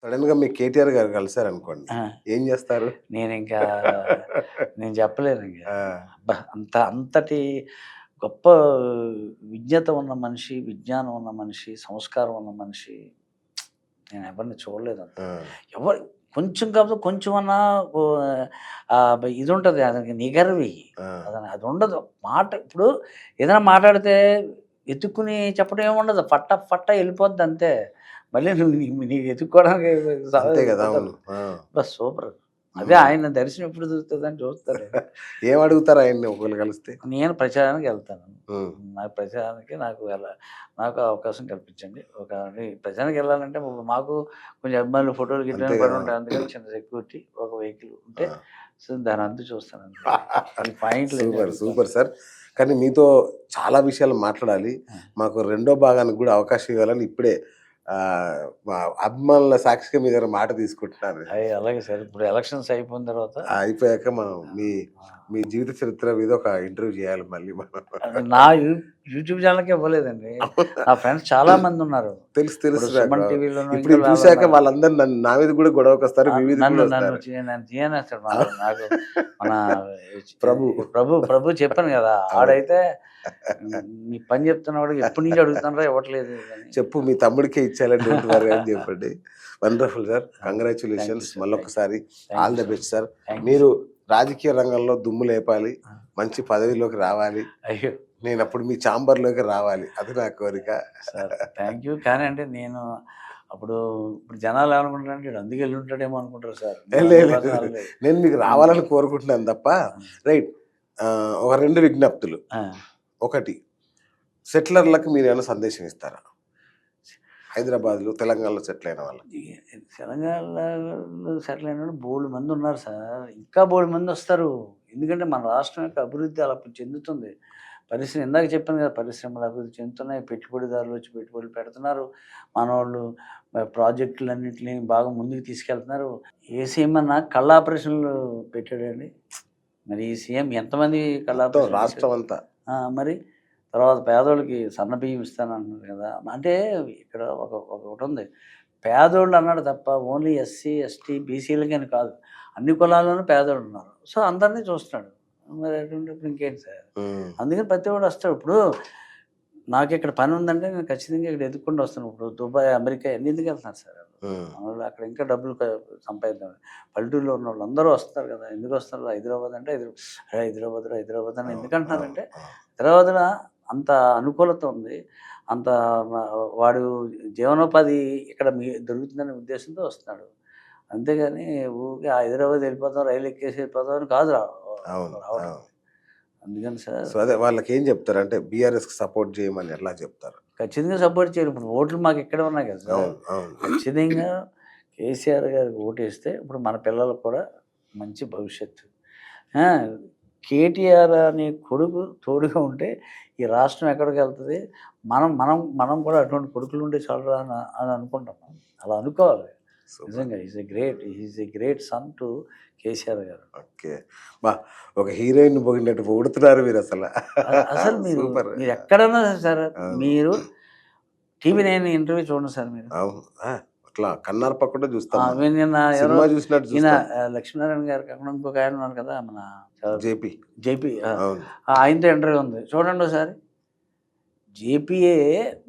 సడెన్‌గా మీ కేటీఆర్ గారు కలిసారనుకోండి. ఆ! ఏం జేస్తారు? నేనింకా నేను చెప్పలేనింక. ఆ! అబ్బా! అంతటి గొప్ప విజ్ఞత ఉన్న మనిషి, విజ్ఞానం ఉన్న మనిషి, సంస్కారం ఉన్న మనిషి నేనెవరిని చూడలేదంత. ఆ! ఎవరు కొంచెం కాకపోతే కొంచెమన్నా ఇదుంటది అతనికి నిగర్వి. ఆ! అదుండదు. మాట ఇప్పుడు ఏదైనా మాట్లాడితే వెతుక్కుని చెప్పడం ఏముండదు. ఫట్ట ఫట్ట ఎళ్ళిపోద్దంతే. మళ్ళీ నువ్వు నీకు వెతుక్కోవడానికి అంతే గదా! కుదరదు. అవును. ఆ! అబ్బా! సూపర్. అదే హ్మ్. ఆయన దర్శనం ఎప్పుడు దొరుకుతదని చూస్తాను. ఏం అడుగుతారు ఆయన్ని ఒకవేళ కలిస్తే? నేను ప్రచారానికెళ్తాను. హ్మ్. నాకు ప్రచారానికి నాకు అవకాశం కల్పించండి. ప్రచారానికెళ్ళాలంటే మాకు కొంచెం అభిమానులు ఫోటోలు అంతే గిట్టని గదా! పనుంటాయి. అందుకని చిన్న సెక్యూరిటీ, ఒక వెహికల్ ఉంటే ఆ! దానంతు చూస్తానంతే. ఈ పాయింట్లన్నీ సూపర్. అడుగుతాను. Super sir. కానీ మీతో చాలా విషయాలు మాట్లాడాలి. ఆ! మాకు రెండో భాగానికి గూడా అవకాశం ఇవ్వాలని ఇప్పుడే మా అభిమానుల సాక్షిగా మీ దగ్గర మాట తీసుకుంటున్నాను. అలాగే సార్. ఇప్పుడు ఎలక్షన్స్ అయిపోయిన తర్వాత అయిపోయాక మనం ఆహ్, మీ ఆ! మీ జీవిత చరిత్ర మీద ఒక ఇంటర్వ్యూ జేయాలి మళ్ళీ మనం. అది నా యూట్యూబ్ ఛానెల్‌కే ఇవ్వలేదండి. అవునా? నా ఫ్రెండ్స్ చాలా మందున్నారు. తెలుసు. ఇప్పుడు తెలుసు నాకు. సుమన్ టీవీలోను ఇప్పుడు ఇంకోళ్ళు ఇది చూసాక ఆళ్ళున్నారు. వాళ్ళందరూ నా మీద గూడా గొడవకొస్తారు. మీ మీదకి నన్ను గూడా నన్ను వస్తారు. నన్ను చేయనేస్తాడు. ఆ! నాకు మన ప్రభు. ప్రభు చెప్పాను గదా! అవును. ఆడైతే నీ పని చెప్తున్నవాడికి ఎప్పటి నుంచి అడుగుతున్నారా ఇవ్వట్లేదు అని. చెప్పు మీ తమ్ముడికే ఇచ్చేయాలి డోంట్ వర్రీ అని చెప్పండి. Wonderful sir. Thank you congratulations sir. మళ్ళొకసారి. Thank all you the so best much. Sir. Thank you మీరు సార్. రాజకీయ రంగంలో దుమ్ము లేపాలి. మంచి పదవిలోకి రావాలి. అయ్యో! నేనప్పుడు మీ ఛాంబర్‌లోకి రావాలి. అది నా కోరిక. Sir thank you. కానీ అంటే నేను అప్పుడు ఇప్పుడు జనాలు ఏమనుకుంటారంటే ఈడు అందుకే ఎళ్ళుంటాడేమో అనుకుంటారు సార్. ఏ నేను లేదు అందుకోసం లేదు. ఎళ్ళలేదు. నేను మీకు హ్మ్. రావాలని కోరుకుంటున్నాను తప్ప రైట్. ఒక 2 విజ్ఞప్తులు. ఆ! ఒకటి సెటిలర్‌లకి మీరేమైనా సందేశం ఇస్తారా? హైదరాబాద్‌లో, తెలంగాణలో సెటిల్ అయిన వాళ్ళకి. ఈ తెలంగాణలో సెటిల్ అయినోళ్ళు బోలెడు మందున్నారు సార్. ఇంకా బోలెడు మందొస్తారు. ఎందుకంటే మన రాష్ట్రం యొక్క అభివృద్ధి అలా చెందుతుంది. ఇందాక చెప్పాను కదా! పరిశ్రమలు అభివృద్ధి చెందుతున్నాయి. పెట్టుబడిదారులు వచ్చి పెట్టుబడులు పెడుతున్నారు. మనోళ్ళు ప్రాజెక్టులన్నిటిని బాగా ముందుకు తీసుకెళ్తున్నారు. ఏ సీఎం అన్నా కళ్ళ ఆపరేషన్‌లు పెట్టాడండి? మరి ఈ సీఎం ఎంతమంది కళ్ళ మొత్తం ఆపరేషన్‌లు రాష్ట్రం పెట్టాడు? అంతా. మరి తర్వాత పేదోళ్ళకి సన్నబియ్యం ఇస్తానంటున్నారు కదా! అంటే ఇక్కడ ఒకటుంది. పేదోళ్ళు అన్నాడు తప్ప ఓన్లీ ఎస్సీ, ఎస్టీ, బీసీలకని కాదు. అన్ని కులాల్లోనూ పేదోళ్ళున్నారు. సో, అందరిని చూస్తున్నాడు. మరి అటువంటిప్పుడు ఇంకేంటి సార్? హ్మ్. అందుకని ప్రతివాడు వస్తాడు. ఇప్పుడు నాకిక్కడ పనుందంటే నేను ఖచ్చితంగా ఇక్కడ ఎతుక్కుంటూ వస్తాను. ఇప్పుడు దుబాయ్, అమెరికా ఇయన్నీ ఎందుకెళ్తున్నారు సార్ ఆళ్ళు? హ్మ్. మనోళ్ళు అక్కడ ఇంకా డబ్బులు సంపాదిద్దామని. పల్లెటూరులో ఉన్నోళ్ళు అందరూ వస్తారు కదా! ఎందుకొస్తారు? హైదరాబాద్ అంటే హైదరాబాద్ అని అవును. అవును. ఎందుకంటున్నారంటే అవును. హైదరాబాద్‌లో అంత అనుకూలత ఉంది. అంత వ వాడు జీవనోపాధి ఇక్కడ దొరుకుతుందనే ఉద్దేశంతో వస్తున్నాడు. అంతేగాని ఊరికే హైదరాబాద్ ఎళ్ళిపోతాం, రైలు ఎక్కేసి వెళ్ళిపోతాం అని కాదు అవును. రావటం. అవును. అందుకని సార్ సో, అదే వాళ్ళకేం జెప్తారు? అంటే బీఆర్ఎస్‌కి సపోర్ట్ జేయమని ఎలా జెప్తారు? ఖచ్చితంగా సపోర్ట్ చేయాలి. ఇప్పుడు ఓట్లు మాకిక్కడే ఉన్నాయి కదా సార్! అవును. అవును. ఖచ్చితంగా కేసీఆర్ గారికి ఓటేస్తే ఇప్పుడు మన పిల్లలకు కూడా మంచి భవిష్యత్తు. ఆ! కేటీఆర్ అనే కొడుకు తోడుగా ఉంటే ఈ రాష్ట్రం ఎక్కడికెళ్తది? మనం మనం మనం కూడా అటువంటి కొడుకులుంటే చాలురా అని అనుకుంటాం. అలా అనుకోవాలి. సూపర్. నిజంగా he is a great sun to KCR గారు. ఓకే. అబ్బా! ఒక హీరోయిన్‌ని పొగిడినట్టు పొగుడుతున్నారు మీరసల. అసలు మీరు సూపర్. మీరెక్కడన్నా సరే అవును. మీరు టీవీ నైన్ ఇంటర్వ్యూ చూడండి సార్ మీరు. అవును. ఆ! అట్లా కన్నార్పకుండా జూస్తాం మనం. మీరు నిన్న ఎవరో సినిమా జూసినట్టు ఈయన జూస్తాం. లక్ష్మీనారాయణ గారు కాకుండా ఇంకొక ఆయన ఉన్నారు కదా! మన జేపీ. జేపీ అవును. ఆయనతో ఇంటర్వ్యూ ఉంది. చూడండి ఒకసారి. జేపీఏ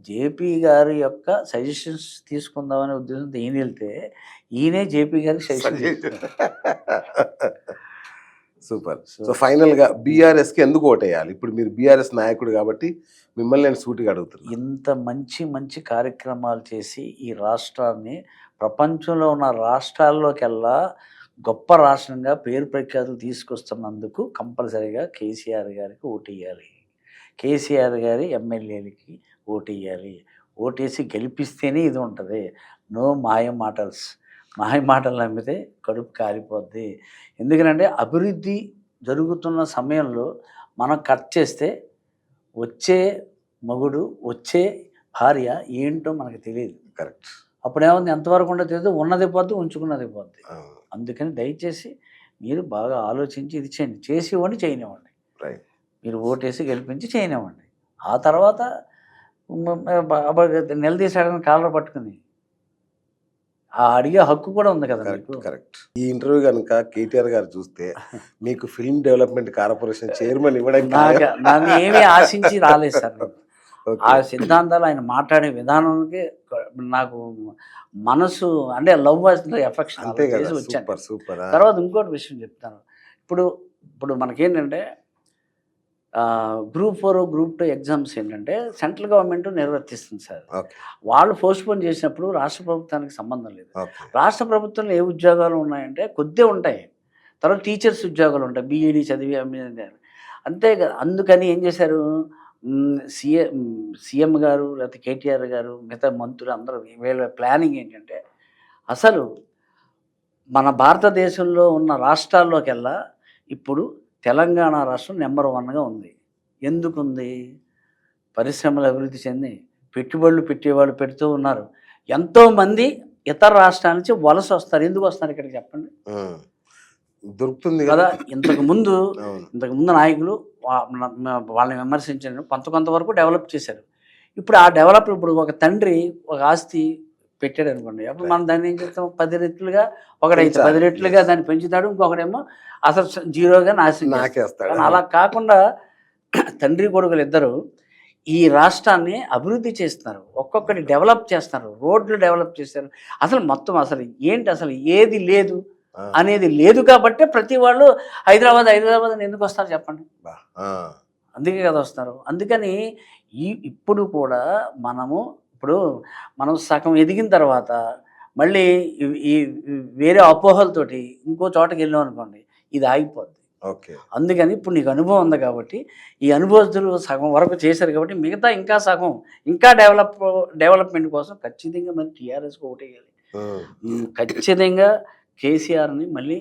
జేపీ గారి యొక్క సజెషన్స్ తీసుకుందామనే ఉద్దేశంతో ఈయనెళ్తే, ఈయనే జేపీ గారికి సజెషన్‌లు సజెషన్. ఇస్తున్నాడు. సూపర్. సో, సో, ఫైనల్‌గా హ్మ్. బీఆర్ఎస్‌కి ఎందుకు ఓటేయాలి? ఇప్పుడు మీరు బీఆర్ఎస్ నాయకుడు గాబట్టి మిమ్మల్ని నేను సూటిగా అడుగుతున్నా. ఇంత మంచి మంచి కార్యక్రమాలు చేసి ఈ రాష్ట్రాన్ని ప్రపంచంలో ఉన్న రాష్ట్రాల్లోకెల్లా గొప్ప రాష్ట్రంగా పేరు ప్రఖ్యాతులు తీసుకొస్తున్నందుకు కంపల్సరీగా కేసీఆర్ గారికి ఓటెయ్యాలి. కేసీఆర్ గారి ఎమ్మెల్యేలకి ఓటెయ్యాలి. ఓటేసి గెలిపిస్తేనే ఇది ఉంటది. నో మాయ మాటల్స్. మాయ మాటలు నమ్మితే కడుపు కాలిపోద్ది. ఎందుకనంటే అభివృద్ధి జరుగుతున్న సమయంలో మనం కట్ చేస్తే వచ్చే మొగుడు, వచ్చే భార్య ఏంటో మనకు తెలీదు. కరెక్ట్. అప్పుడేముంది ఎంతవరకు ఉంటదో తెలీదు. ఉన్నది పోద్ది, ఉంచుకున్నది పోద్ది. అవును. అందుకని దయచేసి మీరు బాగా ఆలోచించి ఇది చేయండి. చేసేవాడిని చేయనివ్వండి. రైట్. మీరు ఓటేసి గెలిపించి చేయనివ్వండి. ఆ తర్వాత మ మ బ బ నిలదీశాడని కాలర్ పట్టుకొని ఆ అడిగే హక్కు కూడా ఉంది కదా కరెక్ట్. మీకు. కరెక్ట్. ఈ ఇంటర్వ్యూ గనుక కేటీఆర్ గారు చూస్తే మీకు ఫిల్మ్ డెవలప్‌మెంట్ కార్పొరేషన్ చైర్మన్ ఇవ్వడం ఖాయం. నన్ను ఏమీ ఆశించి రాలేదు సార్ నేను. ఆ ఓకే. సిద్ధాంతాలు ఆయన మాట్లాడే విధానానికి నాకు మనసు అంటే లవ్ ఎఫెక్షన్ అంతే అలా కదా! చేసి వచ్చాను. సూపర్. సూపర్. ఆ! తర్వాత ఇంకోటి విషయం చెప్తాను. ఇప్పుడు ఇప్పుడు మనకేంటంటే గ్రూప్ 4, గ్రూప్ 2 ఎగ్జామ్స్ ఏంటంటే సెంట్రల్ గవర్నమెంట్ నిర్వర్తిస్తుంది సార్. ఓకే. వాళ్ళు పోస్ట్‌పోన్ చేసినప్పుడు రాష్ట్ర ప్రభుత్వానికి సంబంధం లేదు. ఓకే. రాష్ట్ర ప్రభుత్వంలో ఏ ఉద్యోగాలు ఉన్నాయంటే కొద్దే ఉంటాయి. తర్వాత టీచర్స్ ఉద్యోగాలు ఉంటాయి. బీఈడీ చదివి అంతే కదా! అందుకని ఏం చేశారు సీఎం గారు లేకపోతే కేటీఆర్ గారు మిగతా మంత్రులు అందరూ వీళ్ళ ప్లానింగ్ ఏంటంటే అసలు మన భారతదేశంలో ఉన్న రాష్ట్రాల్లోకెల్లా ఇప్పుడు తెలంగాణ రాష్ట్రం నెంబర్ 1గా ఉంది. ఎందుకుంది? పరిశ్రమలు అభివృద్ధి చెంది పెట్టుబడులు పెట్టేవాళ్ళు పెడుతూ ఉన్నారు. ఎంతోమంది ఇతర రాష్ట్రాల నుంచి వలస వస్తారు. ఎందుకు వస్తున్నారు ఇక్కడికి చెప్పండి? హ్మ్. దొరుకుతుంది కదా! కదా! ఇంతకుముందు అవును. నాయకులు వాళ్ళని విమర్శించారు. కొంతవరకు డెవలప్ చేశారు. ఇప్పుడు ఆ డెవలప్ ఇప్పుడు ఒక తండ్రి ఒక ఆస్తి పెట్టాడనుకోండి. అప్పుడు మనం దాన్ని ఏం చేస్తాం 10 రెట్లుగా ఒకడైతే 10 పెంచాలి. రెట్లుగా యెస్. దాన్ని పెంచుతాడు. ఇంకొకడేమో అసలు జీరోగా నాశనం చేస్తాడు. నాకేస్తాడు. కానీ అలా కాకుండా తండ్రి కొడుకులిద్దరూ ఈ రాష్ట్రాన్ని అభివృద్ధి చేస్తున్నారు. ఒక్కొక్కటి డెవలప్ చేస్తున్నారు. రోడ్లు డెవలప్ చేశారు. అసలు మొత్తం అసలు ఏంటి అసలు ఏది లేదు ఆ! అనేది లేదు కాబట్టే ప్రతి వాళ్ళు హైదరాబాద్ అని ఎందుకు వస్తారు చెప్పండి? బా! ఆ! అందుకే కదా వస్తారు. అందుకని ఇప్పుడు కూడా ఇప్పుడు మనం సగం ఎదిగిన తర్వాత మళ్ళీ ఈ వేరే అపోహలతోటి ఇంకో చోటకెళ్ళాం అనుకోండి ఇది ఆగిపోద్ది. ఓకే. అందుకని ఇప్పుడు నీకు అనుభవం ఉంది కాబట్టి, ఈ అనుభవస్తులు సగం వరకు చేశారు కాబట్టి మిగతా ఇంకా సగం ఇంకా డెవలప్‌మెంట్ కోసం ఖచ్చితంగా మరి టీఆర్ఎస్‌కి ఓటేయాలి. హ్మ్. ఖచ్చితంగా కేసీఆర్‌ని మళ్ళీ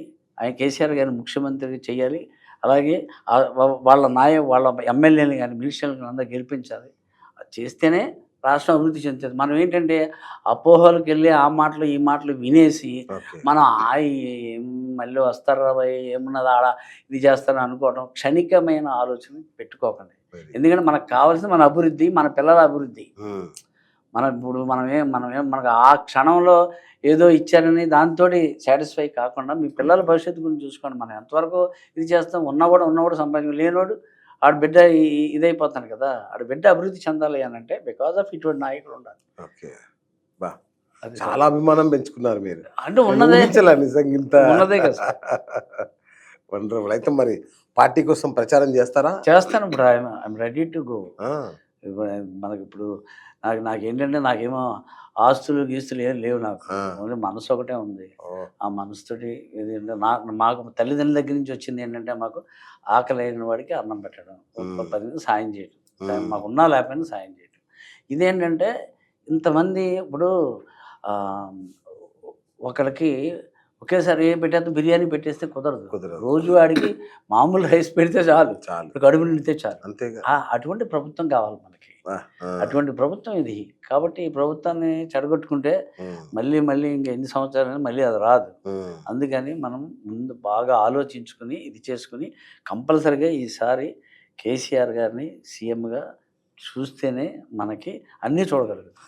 కేసీఆర్ గారిని ముఖ్యమంత్రి చేయాలి. అలాగే వాళ్ళ ఎమ్మెల్యేలని గాని, మినిస్టర్‌లని గాని అందరూ గెలిపించాలి. అది చేస్తేనే రాష్ట్రం అభివృద్ధి చెందుతుంది. మనం ఏంటంటే అపోహలకెళ్ళి ఆ మాటలు, ఈ మాటలు వినేసి ఓకే. మనం మళ్ళీ వస్తారా భయ్ ఏమున్నది ఆడ ఇది చేస్తారని అనుకోవడం క్షణికమైన ఆలోచన పెట్టుకోకండి. వెరీ ఎందుకంటే మనకు కావాల్సింది మన అభివృద్ధి, మన పిల్లల అభివృద్ధి. హ్మ్. ఇప్పుడు మనమేం మనకు ఆ క్షణంలో ఏదో ఇచ్చారని దాంతోటి సాటిస్ఫై కాకుండా మీ పిల్లల భవిష్యత్తు గురించి చూసుకోండి. మనం ఎంతవరకు ఇది చేస్తాం ఉన్నవాడు సంపాదించు లేనోడు ఆడ బిడ్డ ఇదైపోతాడు కదా! ఆడ బిడ్డ అభివృద్ధి చెందాలి అనంటే బికాజ్ ఆఫ్ ఇటువంటి నాయకులు ఉండాలి. ఓకే. బా! అది చాలా అభిమానం పెంచుకున్నారు మీరు. అంటే నేను ఉన్నదే ఊహించలే నిజంగా ఇంత. ఉన్నదే కదా సార్. వండర్‌ఫుల్. అయితే మరి పార్టీ కోసం ప్రచారం చేస్తారా? చేస్తాను ఇప్పుడు ఐఎమ్ రెడీ టు గో. ఆ! మనకిప్పుడు నాకేంటంటే నాకేమో ఆస్తులు, గీస్తులు ఏం లేవు నాకు. ఆ! ఓన్లీ మనసు ఒకటే ఉంది. ఓహ్! ఆ మనసుతోటి ఏదంటే మాకు తల్లిదండ్రుల దగ్గర నుంచి వచ్చింది ఏంటంటే మాకు ఆకలేని వాడికి అన్నం పెట్టడం. ఒక 10 మందికి సాయం చేయడం. మాకున్నా లేకపోయినా సాయం చేయడం. ఇదేంటంటే ఇంతమంది ఇప్పుడు ఆహ్, ఒకళ్ళకి ఒకేసారి బిర్యానీ పెట్టేస్తే కుదరదు. కుదరదు. రోజువాడికి మామూలు రైస్ పెడితే చాలు. చాలు. కడుపు నిండితే చాలు. అంతేగా. అటువంటి ప్రభుత్వం కావాలి మనకి. ఆ! ఆ! అటువంటి ప్రభుత్వం ఇది. కాబట్టి ఈ ప్రభుత్వాన్ని చెడగొట్టుకుంటే హ్మ్. మళ్ళీ ఇంక ఎన్ని సంవత్సరాలైనా మళ్ళీ అది రాదు. హ్మ్. అందుకని మనం ముందు బాగా ఆలోచించుకొని ఇది చేసుకొని కంపల్సరీగా ఈసారి కేసీఆర్ గారిని సీఎంగా చూస్తేనే మనకి అన్నీ చూడగలుగుతాం.